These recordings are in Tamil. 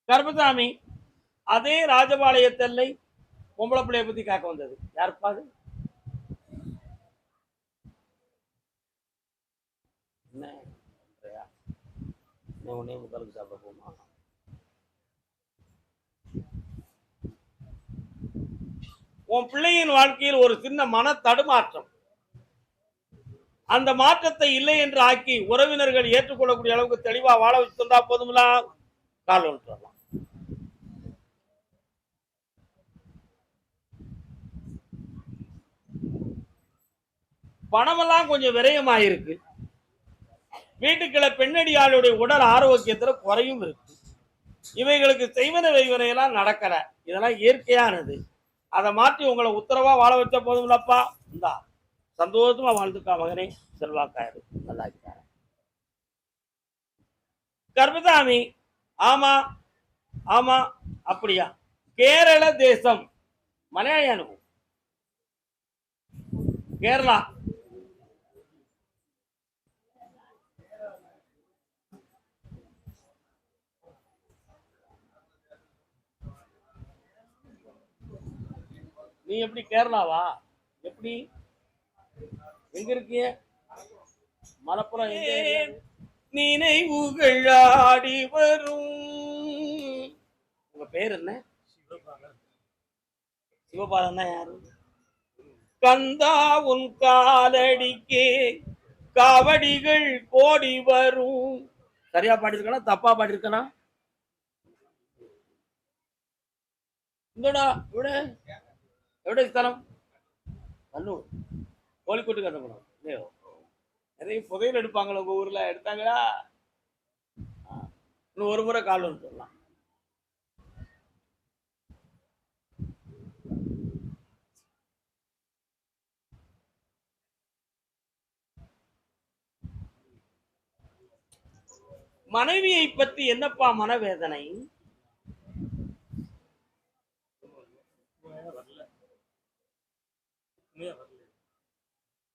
கருப்பசாமி அதே ராஜபாளையத்தல்லை பொம்பளை பிள்ளைய பத்தி காக்க வந்தது யாருப்பா அது? என்ன உடனே முக்காலுக்கு சாப்பிட போமா? உன் பிள்ளையின் வாழ்க்கையில் ஒரு சின்ன மன தடுமாற்றம், அந்த மாற்றத்தை இல்லை என்று ஆக்கி உறவினர்கள் ஏற்றுக்கொள்ளக்கூடிய அளவுக்கு தெளிவா வாழ வச்சு தந்தா போதும்ல, கால் ஒன்று வரலாம். பணமெல்லாம் கொஞ்சம் விரயமாயிருக்கு. வீட்டுக்குள்ள பெண்ணடியாளுடைய உடல் ஆரோக்கியத்துல குறையும் இருக்கு. இவைகளுக்கு செய்வன வைவனையெல்லாம் நடக்கல. இதெல்லாம் இயற்கையானது. அதை மாற்றி உங்களை உத்தரவா வாழ வச்ச போதும்லப்பா. இந்தா சந்தோஷமா வாழ்ந்துக்கா மகனே, செல்வாக்காயிரு, நல்லா இருக்காரு. கர்மசாமி ஆமா ஆமா அப்படியா? கேரள தேசம் மலையாளி அனுபவம். கேரளா நீ எப்படி கேரளாவா? எப்படி எங்க இருக்கிய? மலப்புறம் நினைவுகள் ஆடி வரும். உங்க பேர் என்ன? சிவபாலன் தான் யாரு? கந்தா உன் காலடிக்கே காவடிகள் கோடி வரும். சரியா பாடிருக்கனா தப்பா பாடிருக்கனா? இந்தடா இவட எവിടെ ஸ்தலம்? கண்ணூர். கோழிக்கோட்டு கட்டப்படும் இல்லையோ? நிறைய புதையல் எடுப்பாங்களா உங்க ஊர்ல? எடுத்தாங்களா? இன்னும் ஒரு முறை கால் ஒன்று சொல்லலாம். மனைவியை பற்றி என்னப்பா மனவேதனை?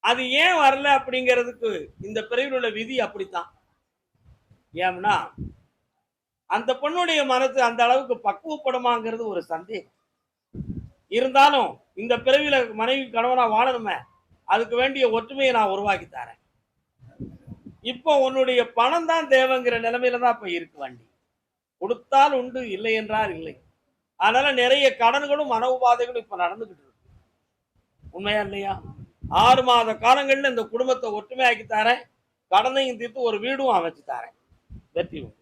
அது ஏன் வரல அப்படிங்கிறதுக்கு இந்த பிரிவில் உள்ள விதி அப்படித்தான். ஏன்னா அந்த பொண்ணுடைய மனசு அந்த அளவுக்கு பக்குவப்படுமாங்கிறது ஒரு சந்தேகம். இருந்தாலும் இந்த பிறவில மனைவி கணவனா வாழணுமே, அதுக்கு வேண்டிய ஒற்றுமையை நான் உருவாக்கி தரேன். இப்போ உன்னுடைய பணம் தான் தேவைங்கிற நிலைமையில தான் இப்ப இருக்கு. வண்டி கொடுத்தால் உண்டு, இல்லை என்றால் இல்லை. அதனால நிறைய கடன்களும் மன உபாதைகளும் இப்ப நடந்துகிட்டு இருக்கு. உண்மையா இல்லையா? 6 மாத காலங்கள்ல இந்த குடும்பத்தை ஒற்றுமையாக்கி தரேன், கடனையும் தீர்த்து ஒரு வீடும் அமைச்சு தரேன். வெற்றி உண்டு.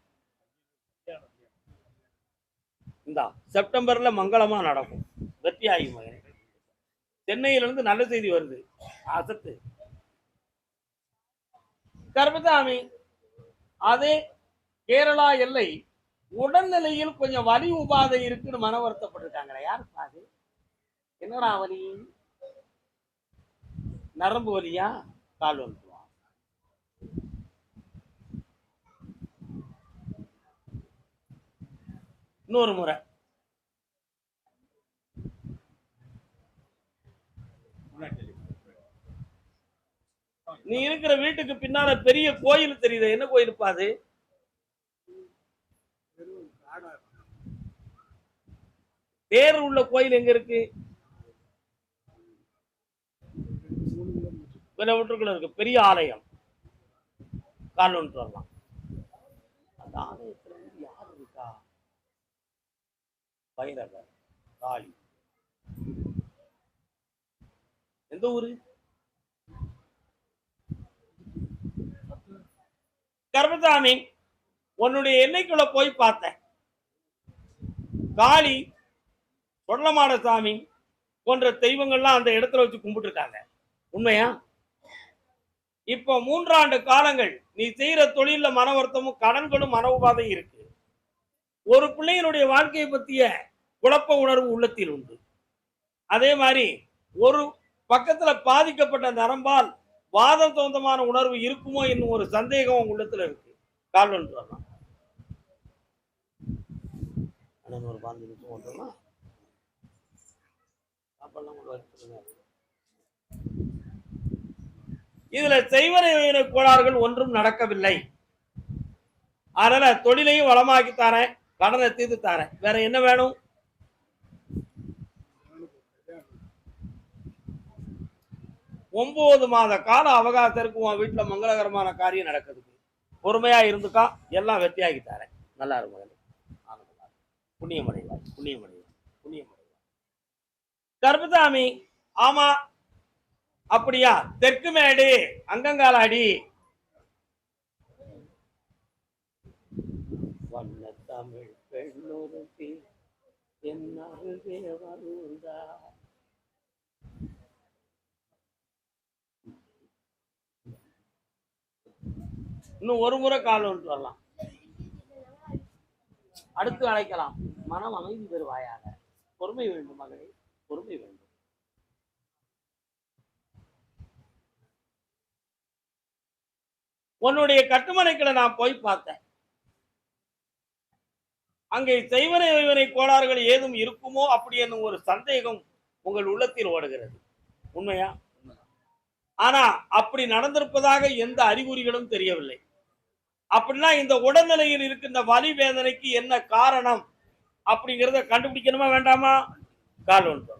இந்த செப்டம்பர்ல மங்களமா நடக்கும். வெற்றி ஆகி மகனே. சென்னையிலிருந்து நல்ல செய்தி வருது. அசத்து கர்மசாமி அதே கேரளா எல்லை உடல்நிலையில் கொஞ்சம் வலி உபாதை இருக்குன்னு மன வருத்தப்பட்டிருக்காங்களே, யாருக்கு அது? என்னடா வலி? நரம்பு வலியா? கால் வந்துருவா. இன்னொரு முறை நீ இருக்கிற வீட்டுக்கு பின்னால பெரிய கோயில் தெரியுது. என்ன கோயில் பாது? தேர் உள்ள கோயில் எங்க இருக்கு? கிலோமீட்டருக்குள்ள இருக்கு. பெரிய ஆலயம். கால் ஒன்று வரலாம். அந்த ஆலயத்துல இருந்து யார் இருக்கா? பைரவர், காளி. எந்த ஊரு? கர்மசாமி உன்னுடைய எண்ணெய்க்குள்ள போய் பார்த்தேன். காளி, சொர்ணமான சாமி போன்ற தெய்வங்கள்லாம் அந்த இடத்துல வச்சு கும்பிட்டு இருக்காங்க. உண்மையா? இப்போ 3 ஆண்டு காலங்கள் நீ செய்யற தொழில மன வருத்தமும் கடன்களும் மன உபாதையும் இருக்கு. ஒரு பிள்ளையினுடைய வாழ்க்கையை பற்றிய குழப்ப உணர்வு உள்ளத்தில் உண்டு. அதே மாதிரி ஒரு பக்கத்துல பாதிக்கப்பட்ட நரம்பால் வாதம் சொந்தமான உணர்வு இருக்குமோ என்னும் ஒரு சந்தேகம் உங்க உள்ளத்துல இருக்கு. கால் ஒன்று வரலாம். ஒரு 5 நிமிஷம் ஒன்றுமா இதுல செய்வன கோளாறுகள் ஒன்றும் நடக்கவில்லை. அதனால தொழிலையும் வளமாக்கி தரேன், கடனை தீர்த்து தரேன். வேற என்ன வேணும்? 9 மாத கால அவகாசத்திற்கு உன் வீட்டுல மங்களகரமான காரியம் நடக்குது. பொறுமையா இருந்துக்கா, எல்லாம் வெற்றியாகி தரேன். நல்லா இருக்கும். புண்ணியமடைவாய், புண்ணியமடைவாய், புண்ணியமடைவாய். கர்பதாமி, ஆமா அப்படியா? தெற்கு மேடு அங்கங்காலாடி வண்ண தமிழ் பெண்ணொருத்தி என் அருகே வருந்தா. இன்னும் ஒரு முறை கால் வந்துட்டு வரலாம், அடுத்து அழைக்கலாம். மனம் அமைதி பெறுவாயாக. பொறுமை வேண்டும் மகளே, பொறுமை வேண்டும். உன்னுடைய கட்டுமனைகளை நான் போய் பார்த்தேன். அங்கே செய்வனை வைவனை கோளாறுகள் ஏதும் இருக்குமோ அப்படி என்னும் ஒரு சந்தேகம் உங்கள் உள்ளத்தில் ஓடுகிறது. உண்மையா? ஆனா அப்படி நடந்திருப்பதாக எந்த அறிகுறிகளும் தெரியவில்லை. அப்படின்னா இந்த உடல்நிலையில் இருக்கின்ற வலி வேதனைக்கு என்ன காரணம் அப்படிங்கிறத கண்டுபிடிக்கணுமா வேண்டாமா? கால் ஒன்று சொல்லலாம்.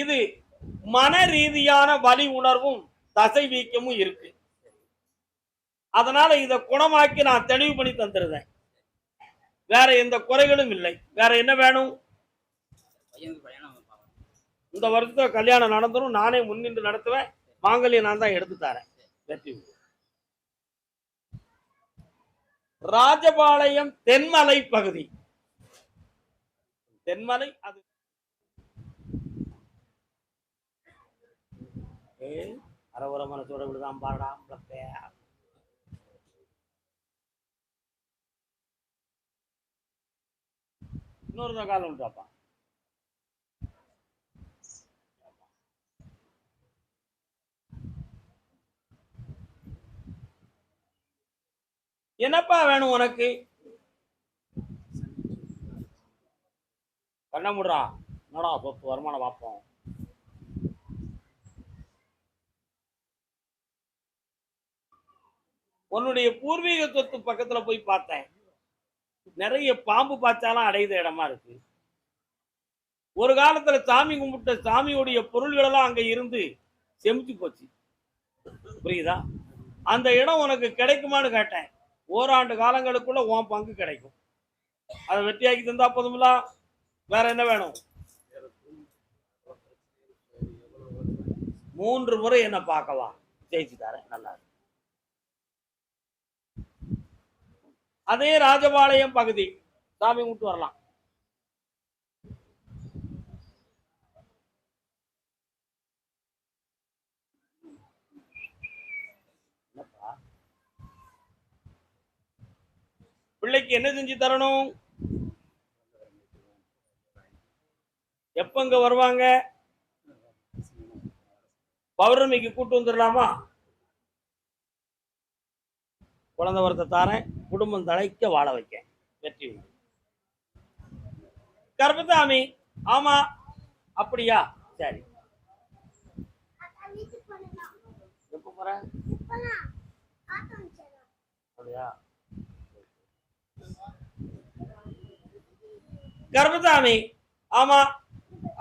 இது மன ரீதியான வலி உணர்வும் தசை வீக்கமும் இருக்கு. அதனால இதை குணமாக்கி நான் தெளிவு பண்ணி தந்துருந்தேன். வேற எந்த குறைகளும் இல்லை. வேற என்ன வேணும்? இந்த வருஷத்துல கல்யாணம் நடந்துரும். நானே முன்னின்று நடத்துவேன். மாங்கல்யம் நான் தான் எடுத்து தரேன். வெற்றி. ராஜபாளையம் தென்மலை பகுதி. தென்மலை அது அரவர மனசோட விடுதான் பாடா. இன்னொரு காலம் உண்டாப்பா. என்னப்பா வேணும் உனக்கு? கண்ண முடுறா. என்னடா சொத்து வருமானம் பார்ப்போம். உன்னுடைய பூர்வீக சொத்து பக்கத்துல போய் பார்த்தேன். நிறைய பாம்பு பாய்ச்சாலாம் அடையுத இடமா இருக்கு. ஒரு காலத்துல சாமி கும்பிட்ட சாமியுடைய பொருள்கள் எல்லாம் அங்க இருந்து செமிச்சு போச்சு. புரியுதா? அந்த இடம் உனக்கு கிடைக்குமான்னு கேட்டேன். ஓராண்டு காலங்களுக்குள்ள உன் பங்கு கிடைக்கும். அதை வெற்றியாக்கி தந்தா போதுங்களா? வேற என்ன வேணும்? 3 முறை என்ன பார்க்கவா? ஜெயிச்சு தரேன். நல்லா இருக்கு. அதே ராஜபாளையம் பகுதி. சாமி கும்பிட்டு வரலாம். பிள்ளைக்கு என்ன செஞ்சு தரணும்? எப்ப இங்க வருவாங்க? பௌர்ணமிக்கு கூட்டு வந்துடலாமா? குழந்தை வரத்தை தாரேன். குடும்பம் தழைக்க வாழ வைக்க. வெற்றி. கர்பதாமி, ஆமா அப்படியா? சரி. எப்ப போற? அப்படியா? கர்பதாமி, ஆமா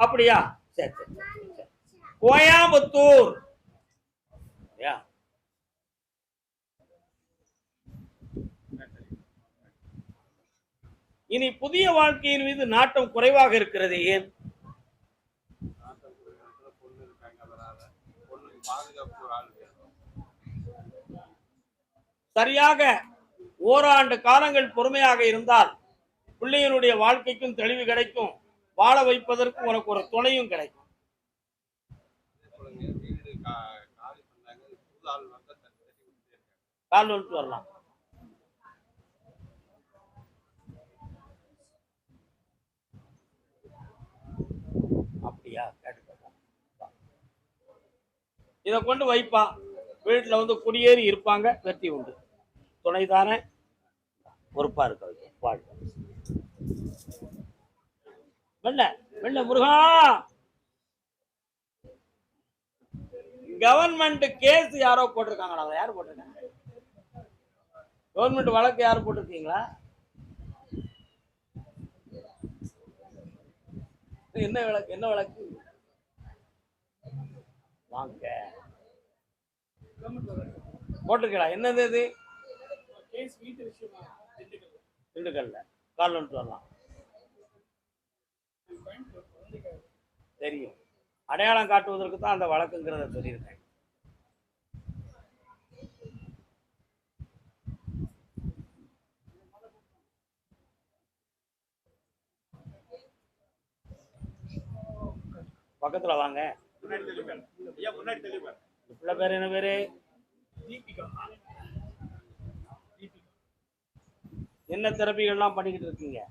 அப்படியா? சரி சரி. கோயம்புத்தூர். இனி புதிய வாழ்க்கையின் மீது நாட்டம் குறைவாக இருக்கிறது. ஏன்? சரியாக ஓராண்டு காலங்கள் பொறுமையாக இருந்தால் பிள்ளைகளுடைய வாழ்க்கைக்கும் தெளிவு கிடைக்கும். வாழ வைப்பதற்கு உனக்கு ஒரு துணையும் கிடைக்கும். கால் வந்துட்டு வரலாம். அப்படியா? இதை கொண்டு வைப்பா. வீட்டுல வந்து குடியேறி இருப்பாங்க. வெற்றி உண்டு. துணைதானே பொறுப்பா இருக்க. வாழ்க்கை வெள்ள வெள்ள முருகா. கவர்மெண்ட் கேஸ் யாரோ போட்டிருக்காங்களா? யாரு போட்டிருக்காங்க? கவர்மெண்ட் வழக்கு யாரு போட்டிருக்கீங்களா? என்ன வழக்கு? என்ன வழக்கு? வாங்க போட்டிருக்கா? என்னது இது? திண்டுக்கல்ல கால் வந்துட்டு வரலாம். தெரியும், அடையாளம் காட்டுவதற்கு தான் அந்த வழக்குங்கிறத சொல்லியிருக்கேன். பக்கத்துல வாங்க. பிள்ளை பேர் என்ன பேரு? என்ன தெரபிகள்லாம் பண்ணிக்கிட்டு இருக்கீங்க?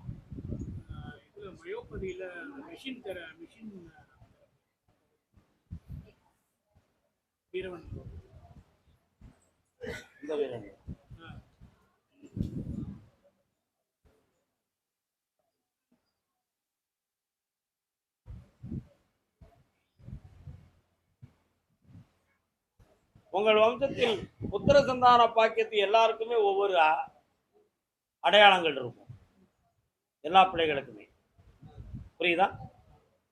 இந்த வீரன் உங்கள் வம்சத்தில் புத்திர சந்தான பாக்கியத்து எல்லாருக்குமே ஒவ்வொரு அடையாளங்கள் இருக்கும், எல்லா பிள்ளைகளுக்குமே. புரியுதா?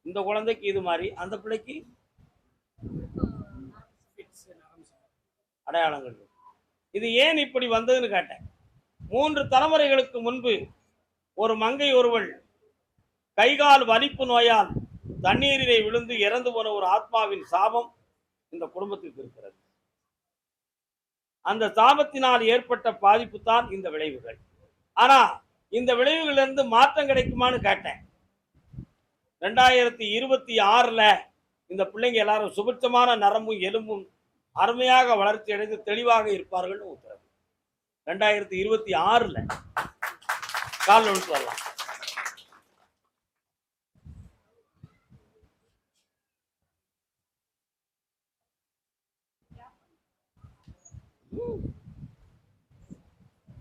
இந்த குழந்தைக்கு இது மாதிரி, அந்த பிள்ளைக்கு அடையாளங்கள் இருக்கும். இது ஏன் இப்படி வந்ததுன்னு கேட்டேன். 3 தலைமுறைகளுக்கு முன்பு ஒரு மங்கை ஒருவள் கைகால் வலிப்பு நோயால் தண்ணீரிலே விழுந்து இறந்து போன ஒரு ஆத்மாவின் சாபம் இந்த குடும்பத்திற்கு இருக்கிறது. அந்த சாபத்தினால் ஏற்பட்ட பாதிப்பு தான் இந்த விளைவுகள். ஆனா இந்த விளைவுகளிலிருந்து மாற்றம் கிடைக்குமான்னு கேட்டேன். 2026 இந்த பிள்ளைங்க எல்லாரும் சுபிட்சமான நரம்பும் எலும்பும் அருமையாக வளர்ச்சி அடைந்து தெளிவாக இருப்பார்கள் உத்தரவு. 2026 கால் ஒழுத்து வரலாம்.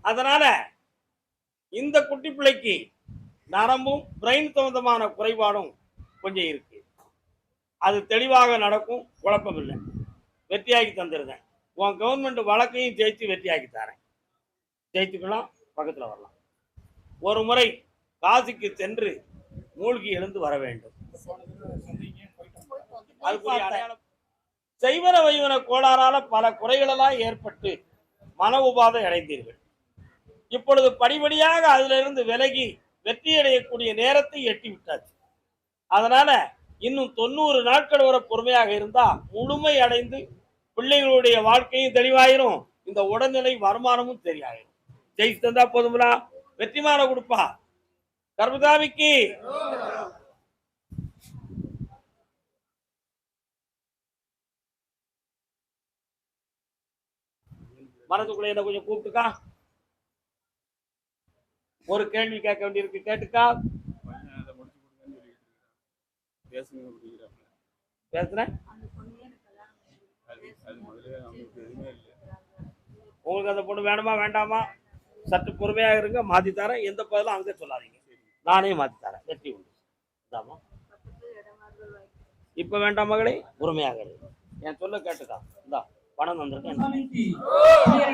அதனால இந்த குட்டி பிள்ளைக்கு நரம்பும் பிரெயின் சம்பந்தமான குறைபாடும் கொஞ்சம் இருக்கு. அது தெளிவாக நடக்கும், குழப்பம் இல்லை. வெற்றியாக்கி தந்துருந்தேன். உன் கவர்மெண்ட் வழக்கையும் ஜெயிச்சு வெற்றியாக்கி தரேன். ஜெயிச்சுக்கலாம், பக்கத்தில் வரலாம். ஒரு முறை காசிக்கு சென்று மூழ்கி எழுந்து வர வேண்டும். செய்வன வைவன கோளாறால பல குறைகளெல்லாம் ஏற்பட்டு மன உபாதை அடைந்தீர்கள். இப்பொழுது படிப்படியாக அதிலிருந்து விலகி வெற்றி அடையக்கூடிய நேரத்தை எட்டி விட்டாச்சு. அதனால இன்னும் 90 நாட்கள் வரை பொறுமையாக இருந்தா முழுமை அடைந்து பிள்ளைகளுடைய வாழ்க்கையும் தெளிவாயிரும், இந்த உடல்நிலை வருமானமும் தெரியாயிரும். ஜெயிச்சு தந்தா போதுங்களா? வெற்றிமான கொடுப்பா கர்மதாமிக்கு. மனதுக்குள்ள என்ன கொஞ்சம் கூப்பிட்டுக்கா. ஒரு கேள்வி கேட்க வேண்டியிருக்கு, கேட்டுக்கா. பேசுறேன். உங்களுக்கு அந்த பொண்ணு வேணுமா வேண்டாமா? சற்று பொறுமையாக இருங்க, மாத்தி தரேன். எந்த பதிலும் அங்கே சொல்லாதீங்க, நானே மாத்தி தரேன். வெற்றி உண்டு. இப்ப வேண்டாம் மகளே, பொறுமையாக இருக்கு. என் சொல்ல கேட்டுக்கா. இந்தா பணம் வந்திருக்கேன்.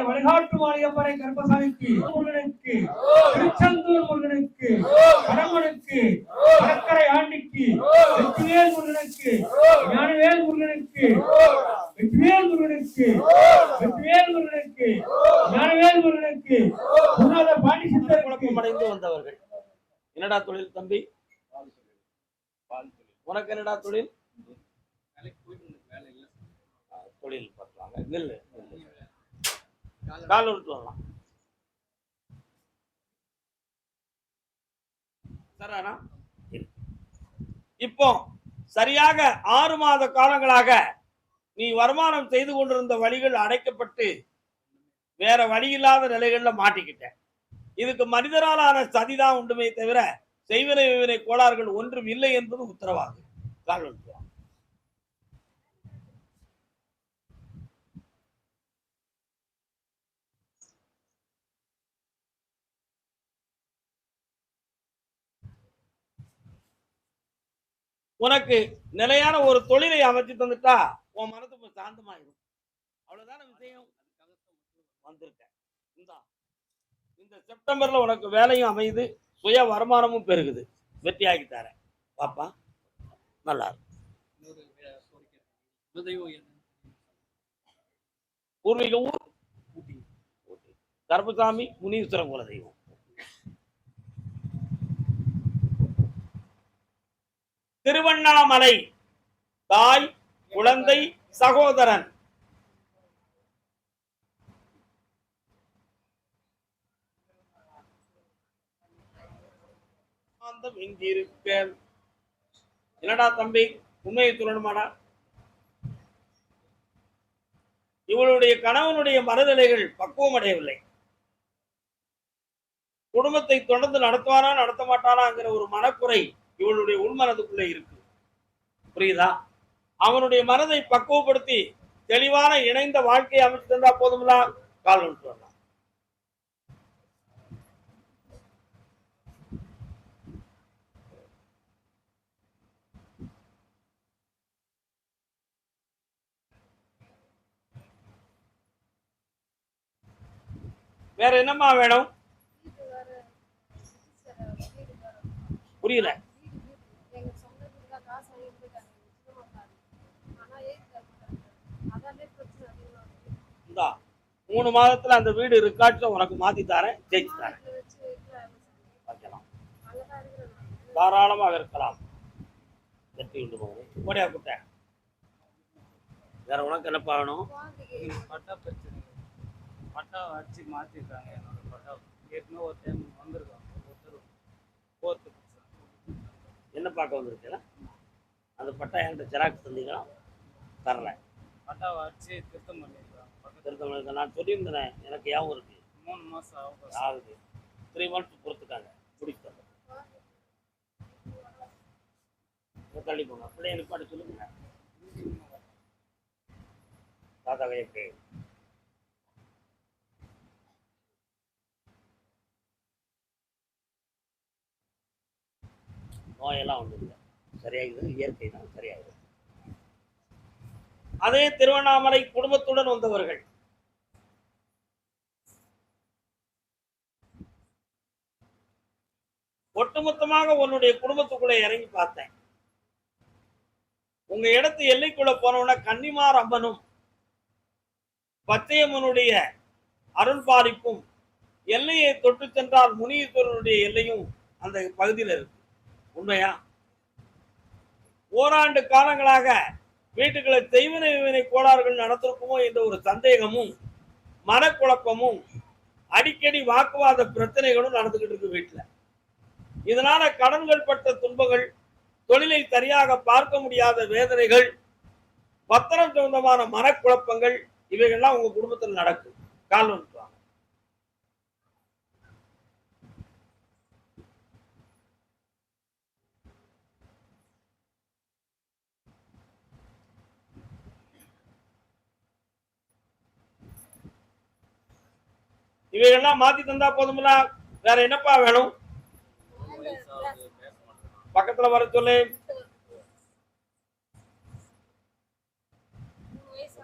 வழிகாட்டு மாளிகப்பறை கருப்பசாமிக்கு, முருகனுக்கு, திருச்செந்தூர் முருகனுக்கு, கடம்பனுக்கு, கடற்கரை ஆண்டிக்கு, வெற்றிவேல் முருகனுக்கு, ஞானவேல் முருகனுக்கு, வெற்றிவேல் முருகனுக்கு, வெற்றிவேல் முருகனுக்கு, ஞானவேல் முருகனுக்கு, பாண்டி சித்தர். குழப்பம் அடைந்து வந்தவர்கள். என்னடா தொழில் தம்பி? உனக்கு என்னடா தொழில்? தொழில் பார்க்கலாங்க. நெல் கால் விட்டு வரலாம். சரானா? இப்போ சரியாக 6 மாத காலங்களாக நீ வருமானம் செய்து கொண்டிருந்த வழிகள் அடைக்கப்பட்டு வேற வழி இல்லாத நிலைகள்ல மாட்டிக்கிட்ட. இதுக்கு மனிதராலான சதிதான் உண்டுமே தவிர செய்வினை வினை கோளாறுகள் ஒன்றும் இல்லை என்பது உத்தரவாகும். கால் விட்டு உனக்கு நிலையான ஒரு தொழிலை அமைச்சு தந்துட்டா உன் மனது சாந்தமாயிரும். அவ்வளவுதான விஷயம். வந்திருக்க இந்த செப்டம்பர்ல உனக்கு வேலையும் அமையுது, சுய வருமானமும் பெருகுது. வெற்றியாகி தரேன் பாப்பா. நல்லா பூர்வீக ஊர் கருப்பசாமி முனீஸ்வரன் குலதெய்வம். திருவண்ணாமலை தாய், குழந்தை, சகோதரன். என்னடா தம்பி, உண்மையை சொல்லணுமாடா? இவளுடைய கணவனுடைய மனநிலைகள் பக்குவம் அடையவில்லை. குடும்பத்தை தொடர்ந்து நடத்துவானா நடத்த மாட்டானாங்கிற ஒரு மனக்குறை இவளுடைய உள்மனதுக்குள்ளே இருக்கு. புரியுதா? அவனுடைய மனதை பக்குவப்படுத்தி தெளிவான இணைந்த வாழ்க்கையை அமைச்சு தந்தா போதும்ல, கால் வந்துட்டு வரலாம். வேற என்னம்மா வேணும்? புரியல. இந்தா 3 மாதத்துல அந்த வீடு ரெக்கார்ட்ல உனக்கு மாத்தி தரேன், ஜெயிச்சு தரேன். வைக்கலாம், தாராளமாக இருக்கலாம். வெற்றி உண்டு போகணும். ஓடியா குட்டை. வேற உனக்கு என்ன பார்க்கணும்? பட்டா பிரச்சனை, பட்டா அடிச்சு மாத்திருக்காங்க. என்னோட பட்டா ஏற்கனவே ஒரு டைம் வந்திருக்காங்க. ஒருத்தர் என்ன பார்க்க வந்திருக்கீங்களா? அந்த பட்டா என்கிட்ட ஜெராக்ஸ் தந்தீங்களா? தரல. பட்டாவை அடிச்சு திருத்தம் பண்ணிருக்காங்க. திருத்தம் பண்ணிருக்கேன். நான் சொல்லியிருந்தேன், எனக்கு ஞாபகம் இருக்கு. 3 மாசம் ஆகுது. 3 months பொறுத்துட்டாங்க. முடிச்சு தள்ளி போங்க. பிள்ளைய நிப்பாட்டி சொல்லுங்க. தாத்தா கையப்பே நோயெல்லாம் ஒன்றும் இல்லை, சரியாகுது. இயற்கை தான், சரியாகுது. அதே திருவண்ணாமலை குடும்பத்துடன் வந்தவர்கள். ஒட்டுமொத்தமாக உன்னுடைய குடும்பத்துக்குள்ள இறங்கி பார்த்தேன். உங்க இடத்து எல்லைக்குள்ள போனோம்னா கன்னிமார் அம்மனும் பச்சையம்மனுடைய அருள் பாலிப்பும், எல்லையை தொட்டு சென்றால் முனீஸ்வரனுடைய எல்லையும் அந்த பகுதியில் இருக்கு. உண்மையா? ஓராண்டு காலங்களாக வீட்டுகளை தெய்வனை கோளாறுகள் நடத்திருக்குமோ என்ற ஒரு சந்தேகமும் மனக்குழப்பமும் அடிக்கடி வாக்குவாத பிரச்சனைகளும் நடந்துகிட்டு இருக்கு வீட்டுல. இதனால கடன்கள் பட்ட துன்பங்கள், தொழிலை சரியாக பார்க்க முடியாத வேதனைகள், பத்திரம் சொந்தமான மனக்குழப்பங்கள், இவைகள்லாம் உங்க குடும்பத்தில் நடக்கும். கால் வந்துட்டாங்க. இவைகள்லாம் மாத்தி தந்தா போதும்ல, வேற என்னப்பா வேணும்? பக்கத்துல வர சொல்லு.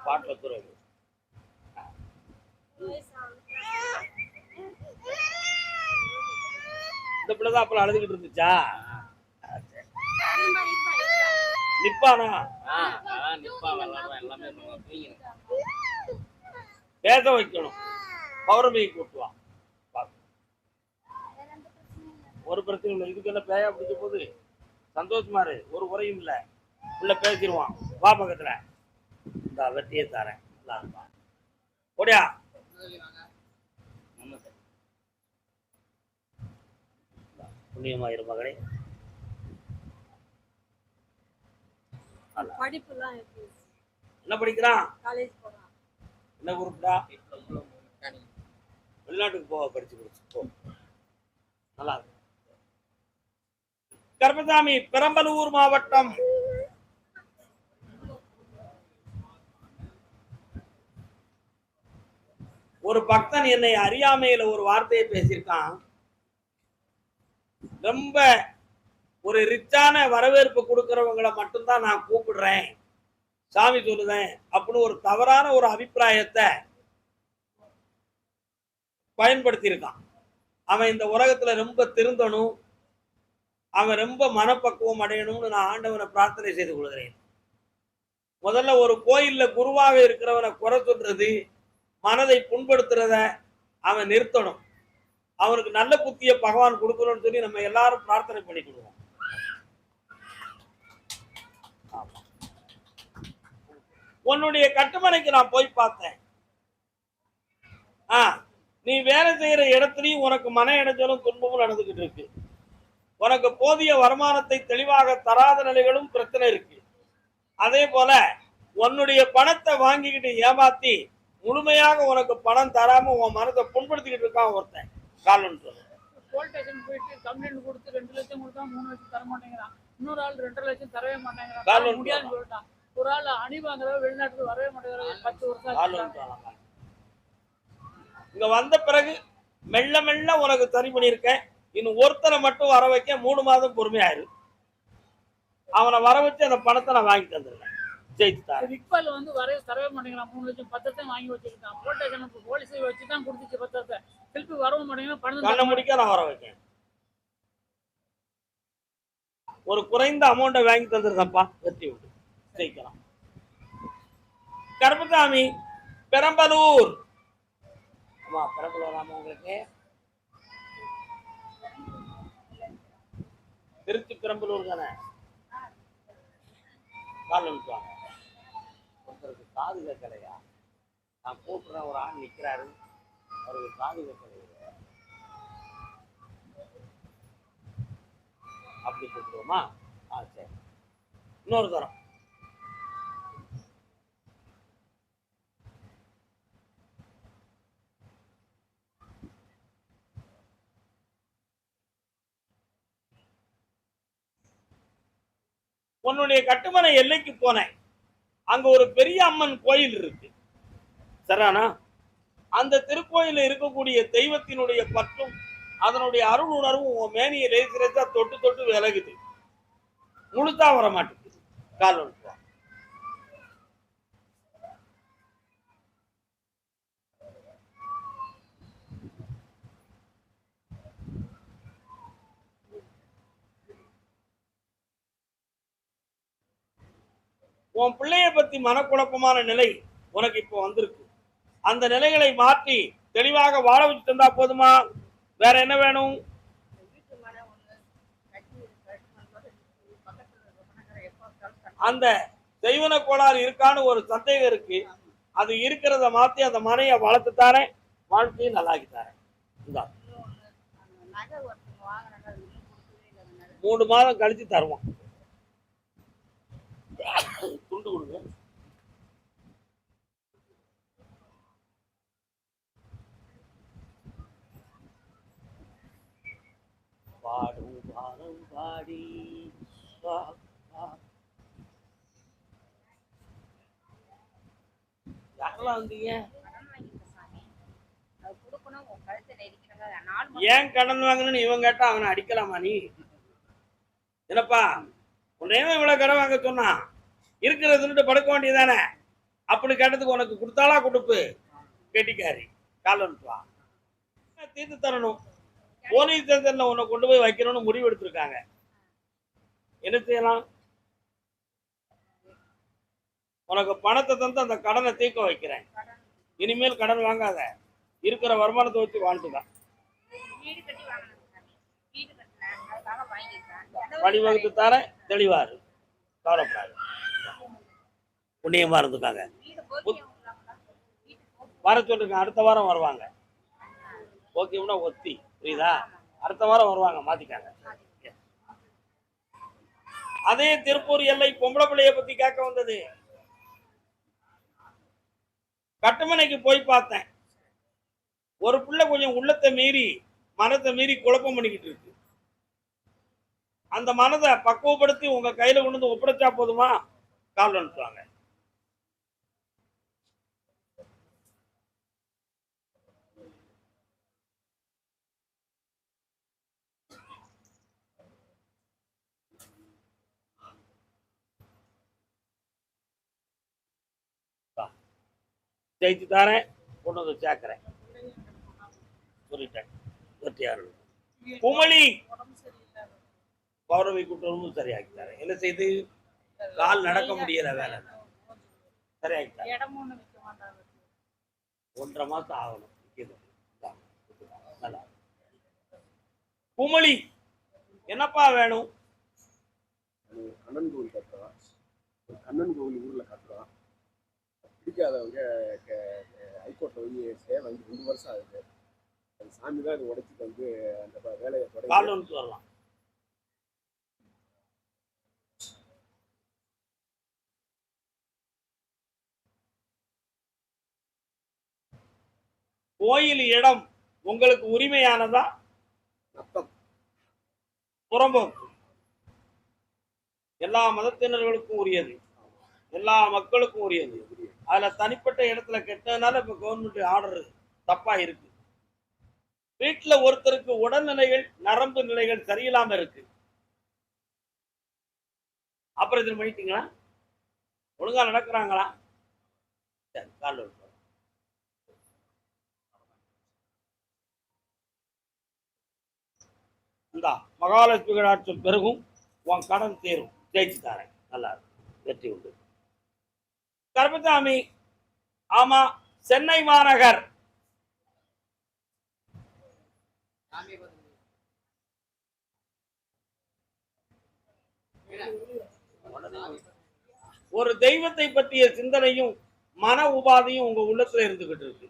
பாட்டுல துறை இந்த பிள்ளைதான் அப்ப அழுதுகிட்டு இருந்துச்சா? நிப்பானா? பேச வைக்கணும். பௌர்ணமிக்கு கூட்டுவான். ஒரு பிரச்சனை இல்லை. இதுக்கு என்ன பேயா பிடிச்ச போது? சந்தோஷமா இரு, ஒரு குறையும் இல்லை. உள்ள பேசிடுவான். வா பக்கத்துல. இந்த வெட்டியை தரேன். நல்லா இருப்பான். ஓடியா. புண்ணியமாயிரு மகனே. என்ன படிக்கிறான்? என்ன குரூப்டா? வெளிநாட்டுக்கு போக படிச்சு போ. நல்லா இருக்கு. கருப்பசாமி, பெரம்பலூர் மாவட்டம். ஒரு பக்தன் என்னை அறியாமையில ஒரு வார்த்தையை பேசியிருக்கான். ரொம்ப ஒரு ரிச்சான வரவேற்பு கொடுக்கறவங்களை மட்டும்தான் நான் கூப்பிடுறேன், சாமி சொல்லுதேன் அப்படின்னு ஒரு தவறான ஒரு அபிப்பிராயத்தை பயன்படுத்தி இருக்கான். அவன் இந்த உலகத்துல ரொம்ப திருந்தணும், அவன் ரொம்ப மனப்பக்குவம் அடையணும்னு நான் ஆண்டவனை பிரார்த்தனை செய்து கொள்கிறேன். முதல்ல ஒரு கோயில்ல குருவாக இருக்கிறவனை குறை சொல்றது, மனதை புண்படுத்துறத அவன் நிறுத்தணும். அவனுக்கு நல்ல புத்திய பகவான் கொடுக்கணும்னு சொல்லி நம்ம எல்லாரும் பிரார்த்தனை பண்ணிக்கிடுவோம். உன்னுடைய கட்டுமனைக்கு நான் போய் பார்த்தேன். நீ வேலை செய்யற இடத்துலயும் உனக்கு மன இடைஞ்சலும் துன்பமும் நடந்துகிட்டு இருக்கு. உனக்கு போதிய வருமானத்தை தெளிவாக தராத நிலைகளும் பிரச்சனை இருக்கு. அதே போல உன்னுடைய பணத்தை வாங்கிக்கிட்டு ஏமாத்தி முழுமையாக உனக்கு பணம் தராம உன் மனத்தை புண்படுத்திக்கிட்டு இருக்கான் ஒருத்தன். காலன்னு சொல்ல போலீஸ் ஸ்டேஷன் போயிட்டு கம்ப்ளைண்ட் கொடுத்து 2 லட்சம் கொடுத்தா 3 லட்சம் தர மாட்டேங்கிறான். இன்னொரு ஆள் 2 லட்சம் தரவே மாட்டேங்கிறான், முடியாதுன்னு சொல்லிட்டான். ஒரு ஆள் அணி வாங்குறவ வெளிநாட்டுக்கு வரவே மாட்டேங்கிறாங்க. 10 வருஷம் இங்க வந்த பிறகு மெல்ல மெல்ல உனக்கு சரி பண்ணியிருக்கேன். இன்னும் ஒருத்தரை மட்டும் வர வைக்க 3 மாதம் பொறுமையாயிரு. அவனை வர வச்சு அந்த பணத்தை நான் வாங்கி தந்துருக்கேன். இக்பால் வந்து தரவே மாட்டேங்கிறான். 3 லட்சம் பத்திரத்தை வாங்கி வச்சிருக்கான். போலீஸ் வச்சுதான் கொடுத்துச்சு பத்திரத்தை. திருப்பி வரவும் மாட்டேங்கிறான். பணம் கண்ண முடிக்க நான் வர வைக்கேன். ஒரு குறைந்த அமௌண்ட்டை வாங்கி தந்துருக்கப்பா, வெற்றி விட்டு ஜெயிக்கலாம். கருப்பசாமி, பெரம்பலூர். ஆமா, பெரம்பலூர். ஆமா, உங்களுக்கு திருச்சி பெரம்பலூர் தானே? கால் அனுப்புவாங்க. ஒருத்தருக்கு காது கேட்கலையா? நான் கூப்பிடுறேன், ஒரு ஆள் நிற்கிறாரு, அவருக்கு காது கேட்கலையா அப்படி கூப்பிடுவோமா? சரி, இன்னொரு தரம். உன்னுடைய கட்டுமனை எல்லைக்கு போனேன். அங்க ஒரு பெரிய அம்மன் கோயில் இருக்கு, சரியானா? அந்த திருக்கோயில இருக்கக்கூடிய தெய்வத்தினுடைய பற்றும் அதனுடைய அருள் உணர்வும் உன் மேனியை லேசிலேசா தொட்டு தொட்டு விலகுது, முழுத்தா வர மாட்டேங்குது. கால் அனுப்புவா. உன் பிள்ளைய பத்தி மனக்குழப்பமான நிலை உனக்கு இப்போ வந்திருக்கு. அந்த நிலைகளை மாற்றி தெளிவாக வாழ வச்சு தந்தா போதுமா? வேற என்ன வேணும்? அந்த செய்வன கோளாறு இருக்கான்னு ஒரு சந்தேகம் இருக்கு. அது இருக்கிறத மாத்தி அந்த மனையை வளர்த்து தாரேன், வாழ்க்கையை நல்லாக்கி தாரேன். 3 மாதம் கழிச்சு தருவோம். துண்டு கொடுங்க. பாடும் பாடும் பாடி யாரெல்லாம் வந்தீங்க? ஏன் கடன் வாங்கணும்னு இவன் கேட்டா அவனை அடிக்கலாமா நீ? என்னப்பா உன்னையும் இவ்வளவு கடன் வாங்க சொன்னா இருக்கிறதுன்னு படுக்க வேண்டியதானே? அப்படி கேட்டதுக்கு உனக்கு கொடுத்தாலா கொடுப்பு? கெட்டிக்காரி. கால் அனுப்புவா. தீர்த்து தரணும். போலீஸ் ஸ்டேஷன்ல உன்னை கொண்டு போய் வைக்கணும்னு முடிவு எடுத்திருக்காங்க. என்ன செய்யலாம்? உனக்கு பணத்தை தந்து அந்த கடனை தீர்க்க வைக்கிறேன். இனிமேல் கடன் வாங்காத, இருக்கிற வருமானத்தை வச்சு வாழ்த்துதான். வழிவகுத்து தர தெளிவாரு, கவலைப்படாது. புண்ணியமா இருந்துக்காங்க. வர சொல்லிருக்கேன், அடுத்த வாரம் வருவாங்க. ஓகேன்னா ஒத்தி, புரியுதா? அடுத்த வாரம் வருவாங்க, மாத்திக்காங்க. அதே திருப்பூர் எல்லை பொம்பளை பிள்ளைய பத்தி கேட்க வந்தது. கட்டுமனைக்கு போய் பார்த்தேன். ஒரு பிள்ளை கொஞ்சம் உள்ளத்தை மீறி மனத்தை மீறி குழப்பம் பண்ணிக்கிட்டு இருக்கு. அந்த மனதை பக்குவப்படுத்தி உங்க கையில கொண்டு வந்து ஒப்படைச்சா போதுமா? கால் அனுப்புவாங்க. ஜெயிச்சு தாரேன், கொண்டு வந்து சேர்க்கிறேன். சொல்லிட்டேன். வெற்றியாளர் குமளி உடம்பு சரியில்லை. பௌர்ணமி கூட்டுறவும் சரியாக்கிட்டாரு. என்ன செய்து கால் நடக்க முடியல, வேலை சரியாக்கிட்டாரு. இடமும் ஒண்ணு விற்க மாட்டாங்க. 1.5 மாசம் ஆகணும். நல்லா. குமளி என்னப்பா வேணும்? கண்ணன் கோவில் கட்டுறோம். கண்ணன் கோவில் ஊர்ல கட்டுறோம். பிடிக்காதவங்க ஹைகோர்ட்ல போய் ஸ்டே வாங்கி 2 வருஷம் ஆகுது. அந்த சாமி தான் இது உடைச்சிட்டு வந்து அந்த வேலையை தொடங்கி கால் வரலாம். கோயில் இடம் உங்களுக்கு உரிமையானதா? நத்தம் புறம்போக்கு எல்லா மதத்தினர்களுக்கும் உரியது, எல்லா மக்களுக்கும் உரியது. அதுல தனிப்பட்ட இடத்துல கெட்டதுனால இப்ப கவர்மெண்ட் ஆர்டர் தப்பா இருக்கு. வீட்டுல ஒருத்தருக்கு உடல்நிலைகள், நரம்பு நிலைகள் சரியில்லாம இருக்கு. ஆபரேஷன் பண்ணிட்டீங்களா? ஒழுங்கா நடக்கிறாங்களா? சரி, கால் வருது. இந்தா மகாலட்சுமி கடாட்சம் பெருகும், உன் கடன் தீரும். ஜெயிச்சு தாரேன். நல்லா இருக்கும். வெற்றி உண்டு. கருப்பசாமி, ஆமா, சென்னை மாநகர் ஒரு தெய்வத்தை பற்றிய சிந்தனையும் மன உபாதையும் உங்க உள்ளத்துல இருந்துகிட்டு இருக்கு.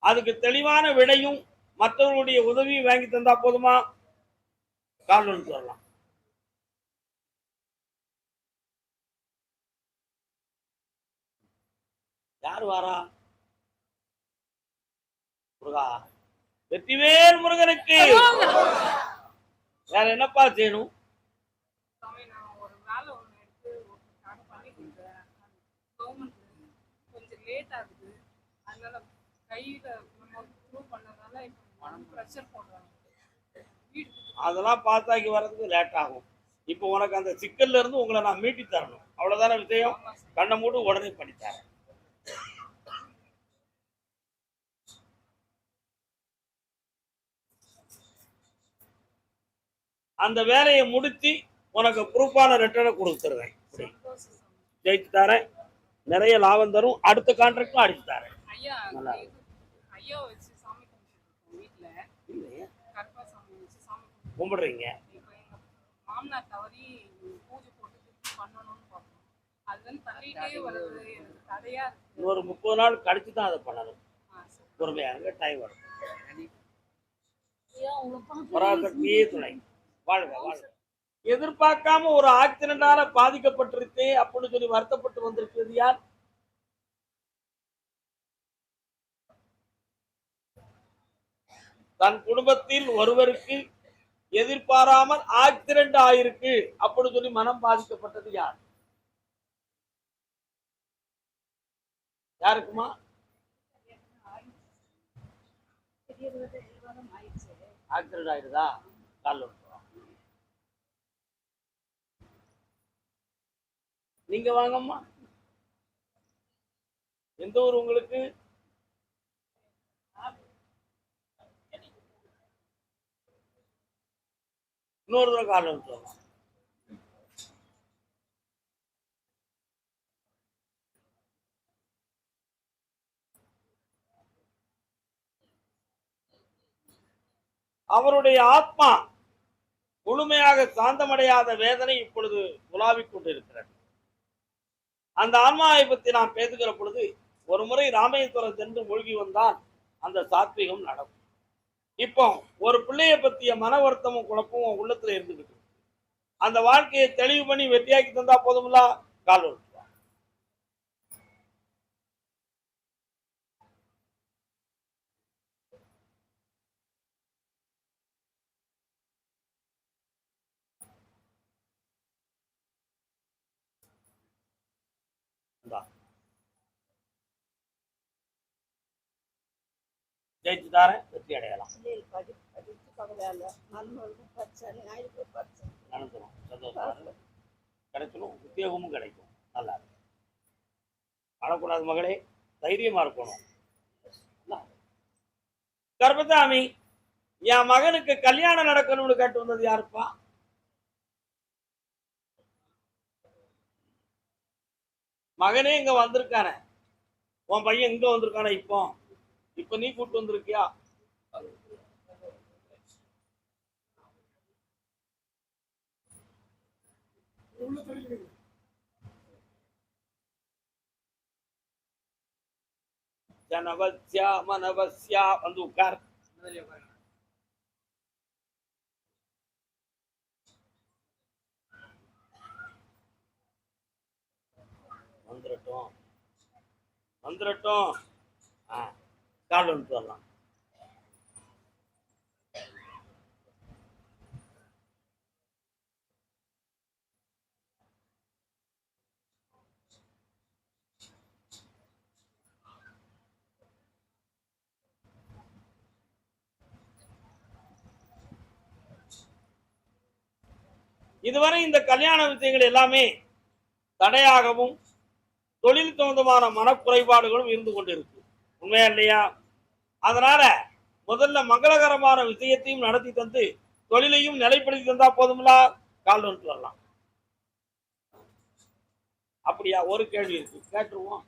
அதுக்கு தெளிவான விடையும் மற்றவர்களுடைய உதவியும் வாங்கி தந்தா போதுமா? கால் வந்து வரலாம். யார் வாரா? முருகா, வெற்றிவேல் முருகனுக்கு. வேற என்னப்பா செய்யணும்? ஒரு வேலை ஒண்ணு எடுத்து பண்ணி கொடுத்தேன். கவர்மெண்ட் கொஞ்சம் லேட் ஆகுது. அதனால கையில ப்ரூவ் பண்ணதால இப்போ ப்ரெஷர் போடுறாங்க. அதெல்லாம் பார்த்தாக்கி வர்றதுக்கு லேட் ஆகும். இப்போ உனக்கு அந்த சிக்கல்ல இருந்து உங்களை நான் மீட்டி தரணும். அவ்வளவுதானே விஷயம். கண்ணை மூடு, உடனே பண்ணித்தரேன். அந்த வேலையை முடிச்சு உனக்கு ப்ரூஃபான ரிட்டர்னை கொடுத்துருவேன். ஜெயிச்சு தரேன், நிறைய லாபம் தரும். அடுத்த கான்ட்ராக்டும் அடிச்சு தரேன். நல்லா கும்பிடுறீங்க. மாமனார் தவறி பூஜை போட்டு பண்ணணும்னு பார்க்கணும். அது வந்து தள்ளிட்டே வருது, எனக்கு தடையா இருக்கு. இன்னொரு 30 நாள் கழிச்சு தான் அதை பண்ணணும். பொறுமையாக டைம் வரும். பராசக்தியே துணை. வாழ்க வாழ்க. எதிர்பார்க்காம ஒரு ஆக்சிடென்டால பாதிக்கப்பட்டிருக்கு அப்படின்னு சொல்லி வருத்தப்பட்டு வந்திருக்கிறது யார்? தன் குடும்பத்தில் ஒருவருக்கு எதிர்பாராமல் ஆக்சிடென்ட் ஆயிருக்கு அப்படின்னு சொல்லி மனம் பாதிக்கப்பட்டது யார்? யாருக்குமா? ஆக்சிடென்ட் ஆயிடுதா? கால் நீங்க வாங்கம்மா. எந்த ஊர் உங்களுக்கு? இன்னொரு தடவை கால் வந்துடும். அவருடைய ஆத்மா முழுமையாக சாந்தமடையாத வேதனை இப்பொழுது உலாவிக் கொண்டிருக்கிறது. அந்த ஆன்மாவை பற்றி நாம் பேசுகிற பொழுது ஒரு முறை ராமேஸ்வரம் சென்று மூழ்கி வந்தால் அந்த சாத்வீகம் நடக்கும். இப்போ ஒரு பிள்ளைய பற்றிய மன வருத்தமும் குழப்பமும் உள்ளத்துல இருந்துகிட்டு அந்த வாழ்க்கையை தெளிவு பண்ணி வெற்றியாக்கி தந்தா போதும்ல. கால் வருது. ஜெயிச்சு தாரேன், வெற்றி அடையலாம். நடந்துடும், சந்தோஷம் கிடைக்கணும், உத்தியோகமும் கிடைக்கும். நல்லா இருக்கும். அழக்கூடாது மகளே. தைரியமா இருக்கணும். கர்பசாமி, என் மகனுக்கு கல்யாணம் நடக்கணும்னு கேட்டு வந்தது யாருப்பா? மகனே இங்க வந்திருக்கானே, உன் பையன் இங்க வந்திருக்கானே. இப்ப நீ கூட்டு வந்திருக்கியா? ஜனவத்யா மனவத்யா வந்து உட்கார். வந்துடட்டும் வந்துடட்டும். கால் வந்துட்டு வரலாம். இதுவரை இந்த கல்யாண விஷயங்கள் எல்லாமே தடையாகவும் தொழில் சம்பந்தமான மனக்குறைபாடுகளும் இருந்து கொண்டிருக்கு. உண்மையா இல்லையா? அதனால முதல்ல மங்களகரமான விஷயத்தையும் நடத்தி தந்து தொழிலையும் நிலைப்படுத்தி தந்தா போதும்ல, கால் வந்துட்டு வரலாம். அப்படியா? ஒரு கேள்வி இருக்கு, கேட்டுருவோம்.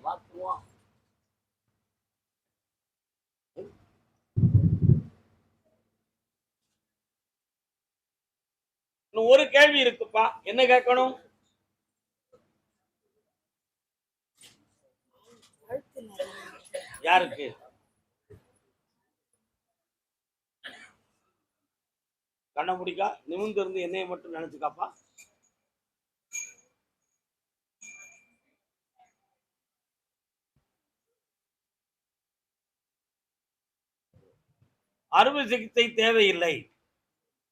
பார்த்துருவோம். ஒரு கேள்வி இருக்குப்பா, என்ன கேட்கணும்? யாருக்கு? கண்ண முடிக்கா நிமிர்ந்து இருந்து என்னைய மட்டும் நினைச்சுக்காப்பா. அறுவை சிகிச்சை தேவையில்லை,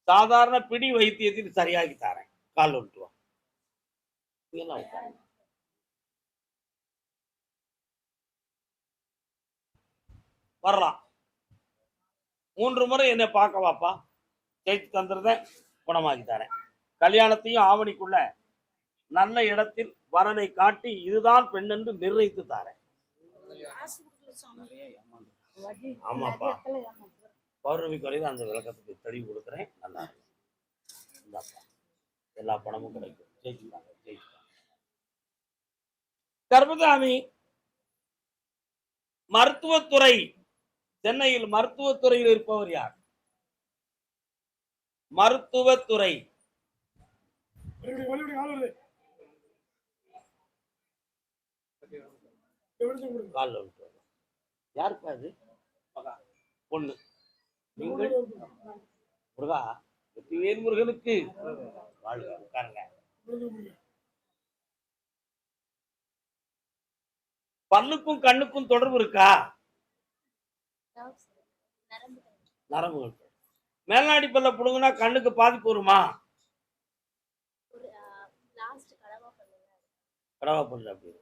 சாதாரண பிடி வைத்தியத்தில் சரியாகி தரேன். கால் விட்டுருவோம். வரலாம். 3 முறை என்னை பார்க்க வாப்பா, ஜெயிச்சு தந்துருத குணமாக்கி தரேன். கல்யாணத்தையும் ஆவணிக்குள்ள நல்ல இடத்தில் வரனை காட்டி இதுதான் பெண் என்று நிர்ணயித்து தரேன். ஆமாப்பா, பௌர்ணமி குறைந்து அந்த விளக்கத்துக்கு தெளிவு கொடுக்குறேன். நல்லா இந்தாப்பா, எல்லா பணமும் கிடைக்கும். ஜெயிச்சுட்டாங்க ஜெயிச்சுட்டாங்க. கர்பசாமி, மருத்துவத்துறை, சென்னையில் மருத்துவத்துறையில் இருப்பவர் யார்? மருத்துவத்துறை யாருப்பா? அது பொண்ணு. நீங்கள் முருகா, வெற்றிவேல் முருகனுக்கு வாழ்க. உட்காருங்க. பல்லுக்கும் கண்ணுக்கும் தொடர்பு இருக்கா? நரம்புகள். மேல்நாடி பல்ல புடுங்கினா கண்ணுக்கு பாதிப்பு வருமா? கடவாப்பல் அப்படி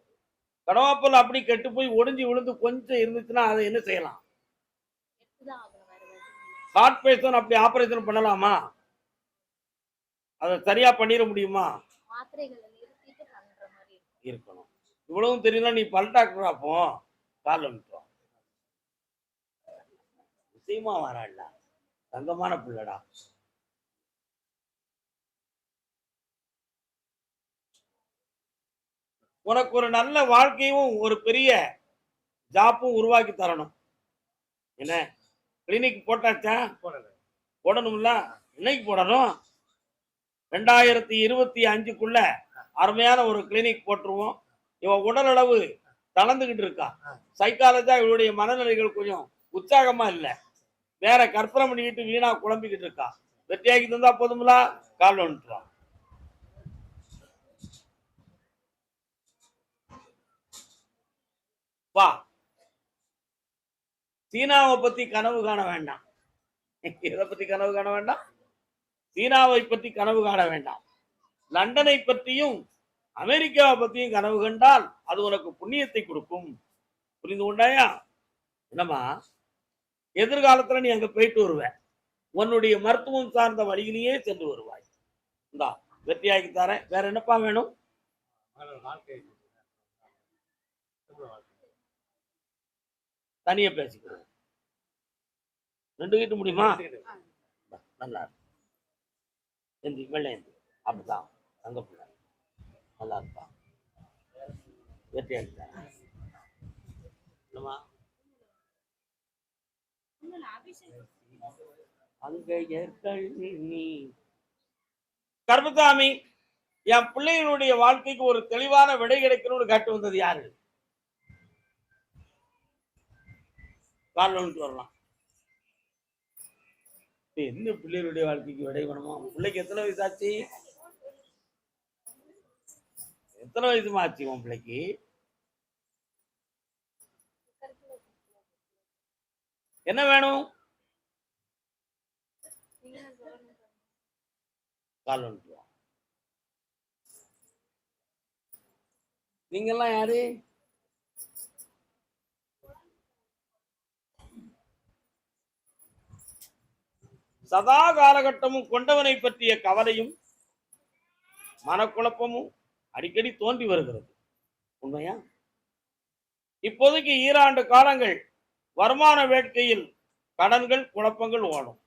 கடவாப்பல் அப்படி கெட்டு போய் ஒடிஞ்சு விழுந்து கொஞ்சம் இருந்துச்சுன்னா அதை என்ன செய்யலாம்? ஹார்ட் பேஷண்ட் அப்படி ஆபரேஷன் பண்ணலாமா? அதை சரியா பண்ணிட முடியுமா? இருக்கணும். இவ்வளவும் தெரியல, நீ பல் டாக்டர். அப்போ கால் வந்துட்டோம். நிச்சயமா வராடா, தங்கமான பிள்ளடா. உனக்கு ஒரு நல்ல வாழ்க்கையும் ஒரு பெரிய ஜாப்பும் உருவாக்கி தரணும். என்ன கிளினிக் போட்டாச்சா? போடணும்ல. இன்னைக்கு போடணும். 2025க்குள்ள அருமையான ஒரு கிளினிக் போட்டுருவோம். இவன் உடல் அளவு தளர்ந்துகிட்டு இருக்கா. சைக்காலஜா இவளுடைய மனநிலைகள் கொஞ்சம் உற்சாகமா இல்ல, வேற கற்பனை பண்ணிக்கிட்டு வீணா குழம்பிக்கிட்டு இருக்கா. வெற்றியாக்கி தந்தா போதும்ல, கால் வந்துட்டுவான். வா. சீனாவை பத்தி கனவு காண வேண்டாம். எதை பத்தி கனவு காண வேண்டாம்? சீனாவை பற்றி கனவு காண வேண்டாம். லண்டனை பற்றியும் அமெரிக்காவை பற்றியும் கனவு கண்டால் அது உனக்கு புண்ணியத்தை கொடுக்கும். புரிந்து கொண்டாயா? என்னம்மா, எதிர்காலத்துல நீ அங்க போயிட்டு வருவ, உன்னுடைய மருத்துவம் சார்ந்த வழியிலேயே சென்று வருவாய். இந்தா வெற்றியாக்கி தரேன். வேற என்னப்பா வேணும்? தனியா பேசிக்கிறோம். 2 கிட்ட முடியுமா? நல்லா எந்தி வெள்ளை எந்தி அப்படிதான் தங்க பிள்ளை நல்லா இருப்பா. வெற்றி அடித்தாரா கர்மசாமி என் பிள்ளைகளுடைய வாழ்க்கைக்கு ஒரு தெளிவான விடை கிடைக்கணும்னு கேட்டு வந்தது யாரு? காலில் வரலாம். என்ன பிள்ளைகளுடைய வாழ்க்கைக்கு விடை வேணுமா? பிள்ளைக்கு எத்தனை வயசு ஆச்சு? எத்தனை வயசுமா ஆச்சு உன் பிள்ளைக்கு? என்ன வேணும்? கால் நீங்க எல்லாம் யாரு? சதா காலகட்டமும் கொண்டவனை பற்றிய கவலையும் மனக்குழப்பமும் அடிக்கடி தோன்றி வருகிறது. உண்மையா? இப்போதைக்கு 2 ஆண்டு காலங்கள் வருமான வேட்கையில் கடன்கள் குழப்பங்கள் ஓடும்.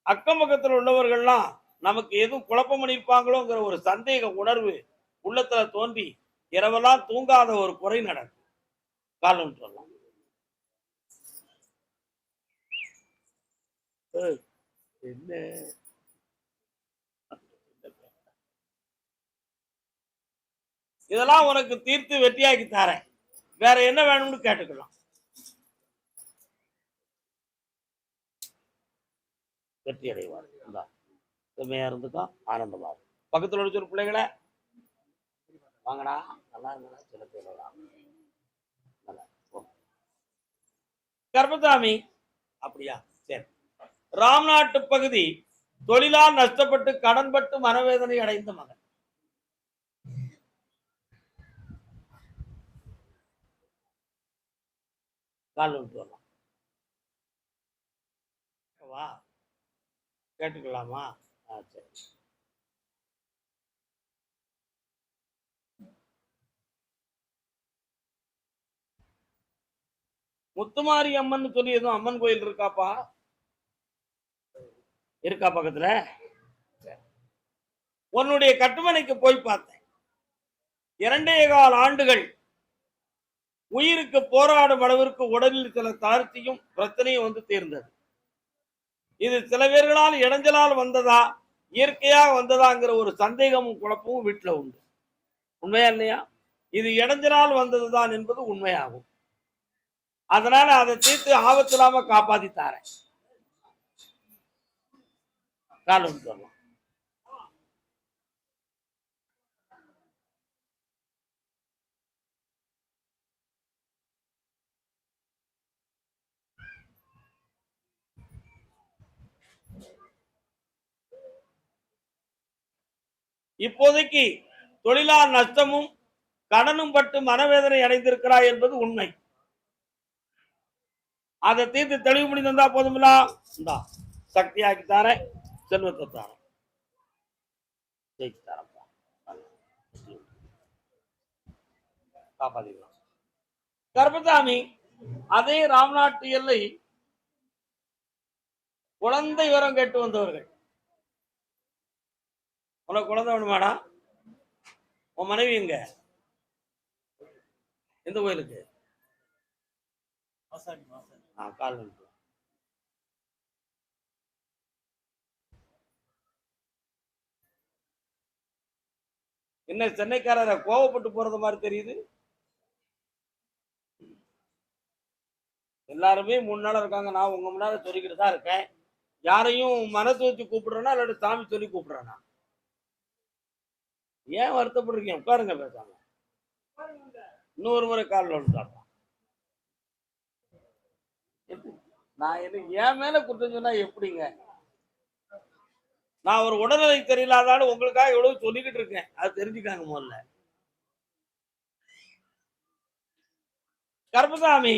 அக்கம் பக்கத்தில் உள்ளவர்கள்லாம் நமக்கு எதுவும் குழப்பம் பண்ணிருப்பாங்களோங்கிற ஒரு சந்தேக உணர்வு உள்ளத்துல தோன்றி இரவெல்லாம் தூங்காத ஒரு குறை நடக்கும். காலம் சொல்லலாம். என்ன இதெல்லாம் உனக்கு தீர்த்து வெற்றியாக்கி தரேன். வேற என்ன வேணும்னு கேட்டுக்கலாம். வெற்றி அடைவார். செம்மையா இருந்துக்கா, ஆனந்தமா இருக்கும். பக்கத்துல உள்ள ஒரு பிள்ளைகளை வாங்கடா, நல்லா இருந்தா சில பேர் கர்மசாமி அப்படியா? சரி. ராம்நாட்டு பகுதி தொழிலால் நஷ்டப்பட்டு கடன்பட்டு மனவேதனை அடைந்த மகன். கால் விட்டு வரலாம். வா கேட்டுக்கலாமா? சரி. முத்துமாரி அம்மன் சொல்லி எதுவும் அம்மன் கோயில் இருக்காப்பா? இருக்கா பக்கத்துல? உன்னுடைய கட்டுமனைக்கு போய் பார்த்தேன். 2.25 ஆண்டுகள் உயிருக்கு போராடும் அளவிற்கு உடலில் சில தளர்ச்சியும் பிரச்சனையும் வந்து தீர்ந்தது. இது சில பேர்களால் இடைஞ்சலால் வந்ததா, இயற்கையாக வந்ததாங்கிற ஒரு சந்தேகமும் குழப்பமும் வீட்டுல உண்டு. உண்மையா இல்லையா? இது இடைஞ்சலால் வந்ததுதான் என்பது உண்மையாகும். அதனால அதை தீர்த்து ஆபத்து இல்லாம காப்பாத்தித்தாரேன். காலம் சொல்லலாம். இப்போதைக்கு தொழிலால் நஷ்டமும் கடனும் பட்டு மனவேதனை அடைந்திருக்கிறாய் என்பது உண்மை. அதை தீர்த்து தெளிவு பண்ணி தந்தா போதுமில்லா? சக்தியாக்கி தாரேன், செல்வத்தை தாரேன், ஜெயிச்சு தாரப்பா, காப்பாத்திக்கலாம். கர்மசாமி அதே ராம்நாட்டு எல்லை குழந்தை வரம் கேட்டு வந்தவர்கள். உனக்கு குழந்தை வேணுமாடா? உன் மனைவி எங்க? எந்த கோயிலுக்கு? கால் என்ன சென்னைக்காரரை கோவப்பட்டு போறது மாதிரி தெரியுது. எல்லாருமே 3 நாள் இருக்காங்க. நான் உங்க முன்னால சொல்லிக்கிட்டு தான் இருக்கேன். யாரையும் மனசு வச்சு கூப்பிடுறேன்னா இல்லாட்டி சாமி சொல்லி கூப்பிடுறேன்னா? ஏன் வருத்தப்படுறீங்க? உட்காருங்க, பேசாம. இன்னொரு முறை காலில் வந்துட்டாப்பா. நான் என் மேல குற்றம் சொன்னா எப்படிங்க? நான் ஒரு உடல்நிலை தெரியலாதாலும் உங்களுக்காக எவ்வளவு சொல்லிக்கிட்டு இருக்கேன். அது தெரிஞ்சுக்காங்க முதல்ல. கர்மசாமி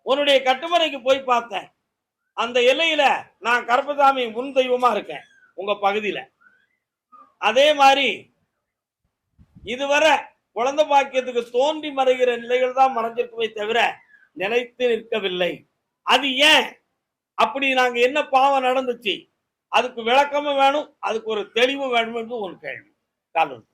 உன்னுடைய கட்டுமனைக்கு போய் பார்த்தேன். அந்த எல்லையில நான் கர்மசாமி முன் தெய்வமா இருக்கேன் உங்க பகுதியில. அதே மாதிரி இதுவரை குழந்தை பாக்கியத்துக்கு தோன்றி மறைகிற நிலைகள் தான் மறைஞ்சிருக்குமே தவிர நிலைத்து நிற்கவில்லை. அது ஏன் அப்படி? நாங்க என்ன பாவம் நடந்துச்சு? அதுக்கு விளக்கமும் வேணும், அதுக்கு ஒரு தெளிவும் வேணும் என்று ஒரு கேள்வி. காலம்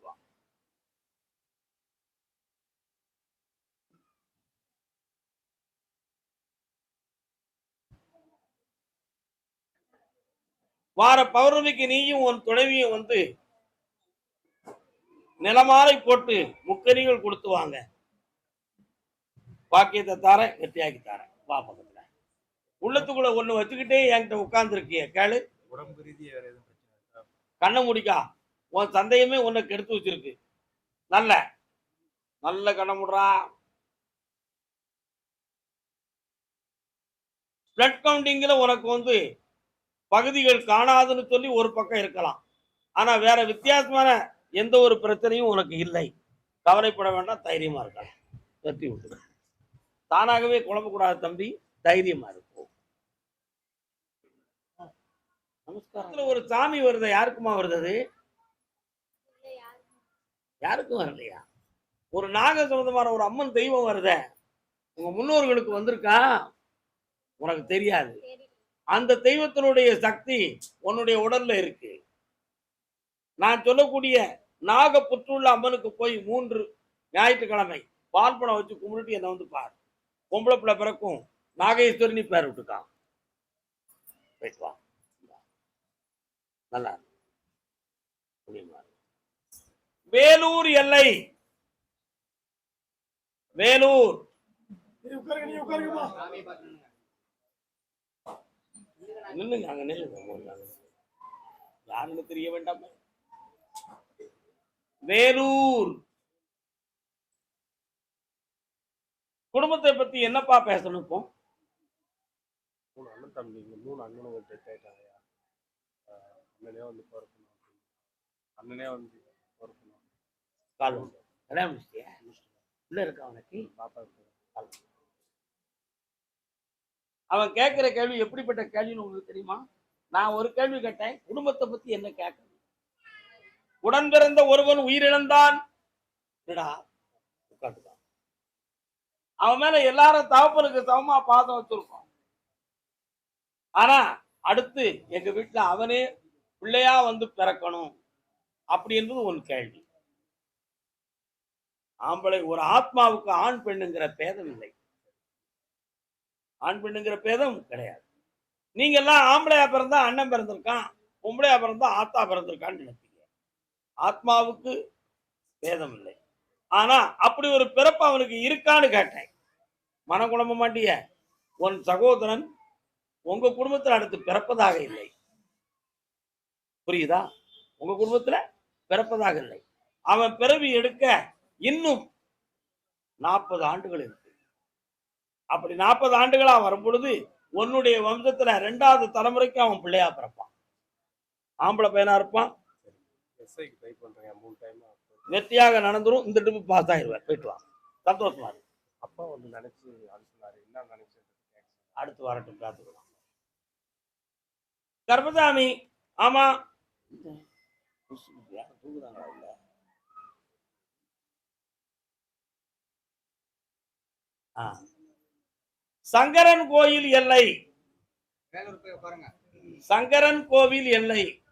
வார பௌர்ணமிக்கு நீயும் உன் துணைவியும் வந்து நிலமாலை போட்டு முக்கரிகள் கொடுத்து வாங்க. பாக்கியத்தை தாரேன், வெற்றியாக்கி தாரேன். வா பக்கத்துல. உள்ளத்துக்குள்ள ஒண்ணு வச்சுக்கிட்டே என்கிட்ட உட்கார்ந்து இருக்கிய கேளு. உடம்பு ரீதியா வேற எதுவும் பிரச்சனை இருக்கா? கண்ணை முடிக்கா. உன் சந்தேகமே உன்னை கெடுத்து வச்சிருக்கு. நல்ல நல்ல கண்ணை முடுறா. பிளட் கவுண்டிங்ல உனக்கு வந்து பகுதிகள் காணாதுன்னு சொல்லி ஒரு பக்கம் இருக்கலாம். ஆனா வேற வித்தியாசமான எந்த ஒரு பிரச்சனையும் உனக்கு இல்லை. கவலைப்பட வேண்டாம், தைரியமா இருக்கலாம். வெற்றி விட்டு தானாகவே குழம்பக்கூடாது தம்பி, தைரியமா இருக்கும். நமஸ்காரம். ஒரு சாமி வருது, யாருக்குமா வருது? அது யாருக்கும் வரலையா? ஒரு நாக சம்பந்தமான ஒரு அம்மன் தெய்வம் வருத, உங்க முன்னோர்களுக்கு வந்திருக்கா? உனக்கு தெரியாது. அந்த தெய்வத்தினுடைய சக்தி உன்னுடைய உடல்ல இருக்கு. நான் சொல்லக்கூடிய நாக புற்றுள்ள அம்மனுக்கு போய் 3 ஞாயிற்றுக்கிழமை பால் பணம் வச்சு கும்பிட்டு என்ன வந்து பார். பொம்பளை பிள்ளை பிறக்கும், நாகேஸ்வரினி பேர் விட்டுக்கான். நல்லா வேலூர் எல்லை, வேலூர் நில்லுங்க, அங்க நில்லுங்க, யாருன்னு தெரிய வேண்டாம். வேலூர் குடும்பத்தை பத்தி என்னப்பா பேசணும்? இப்போ 3 அண்ணன் தம்பிங்க, 3 அண்ணனுங்க டெத் ஆயிட்டாங்க. அண்ணனே வந்து பொறுக்கணும், அண்ணனே வந்து பொறுக்கணும். கால் கல்யாணம் முடிச்சிட்டியா? உள்ள இருக்க அவனுக்கு பாப்பா இருக்கு. அவன் கேட்கிற கேள்வி எப்படிப்பட்ட கேள்வின்னு உங்களுக்கு தெரியுமா? நான் ஒரு கேள்வி கேட்டேன், குடும்பத்தை பத்தி என்ன கேட்கணும்? உடன் பிறந்த ஒருவன் உயிரிழந்தான், உட்காந்துதான். அவன் மேல எல்லாரும் தகப்பனுக்கு சமமா பாதம் வச்சிருக்கோம். ஆனா அடுத்து எங்க வீட்டுல அவனே பிள்ளையா வந்து பிறக்கணும் அப்படி என்பது ஒரு கேள்வி. ஆம்பளை ஒரு ஆத்மாவுக்கு ஆண் பெண்ணுங்கிற பேதம் இல்லை. ஆண் பெண்ணுங்கிற பேதம் கிடையாது. நீங்க எல்லாம் ஆம்பளையா பிறந்தா அண்ணன் பிறந்திருக்கான், பொம்பளையா பிறந்தா ஆத்தா பிறந்திருக்கான்னு நினைப்பீங்க. ஆத்மாவுக்கு பேதம் இல்லை. ஆனா அப்படி ஒரு பிறப்பு அவனுக்கு இருக்கான்னு கேட்டேன். மனக்குழம்ப மாட்டிய உன் சகோதரன் உங்க குடும்பத்தில் அடுத்து பிறப்பதாக இல்லை. புரியுதா? உங்க குடும்பத்துல பிறப்பதாக இல்லை. அவன் பிறவி எடுக்க இன்னும் 40 ஆண்டுகள் இருக்கு. அப்படி 40 ஆண்டுகளா வரும் பொழுது உன்னுடைய வம்சத்துல 2வது தலைமுறைக்கு அவன் பிள்ளையா பிறப்பான். ஆம்பளை பையனா இருப்பான். எஸ்ஐக்கு ட்ரை பண்றேன் 3 டைம். வெற்றியாக நடந்துரும். இந்த ட்ரிப் பாஸ் ஆயிடுவார். போயிட்டு வா, சந்தோஷமா இருக்கு. அப்பா வந்து நினைச்சு அது சொன்னாரு, என்ன நினைச்சு அடுத்து வரட்டும், பார்த்துக்கலாம். கர்மசாமி, ஆமா தூங்குறாங்களா? இல்ல சங்கரன் கோயில் எல்லை, சங்கரன் கோவில் எல்லை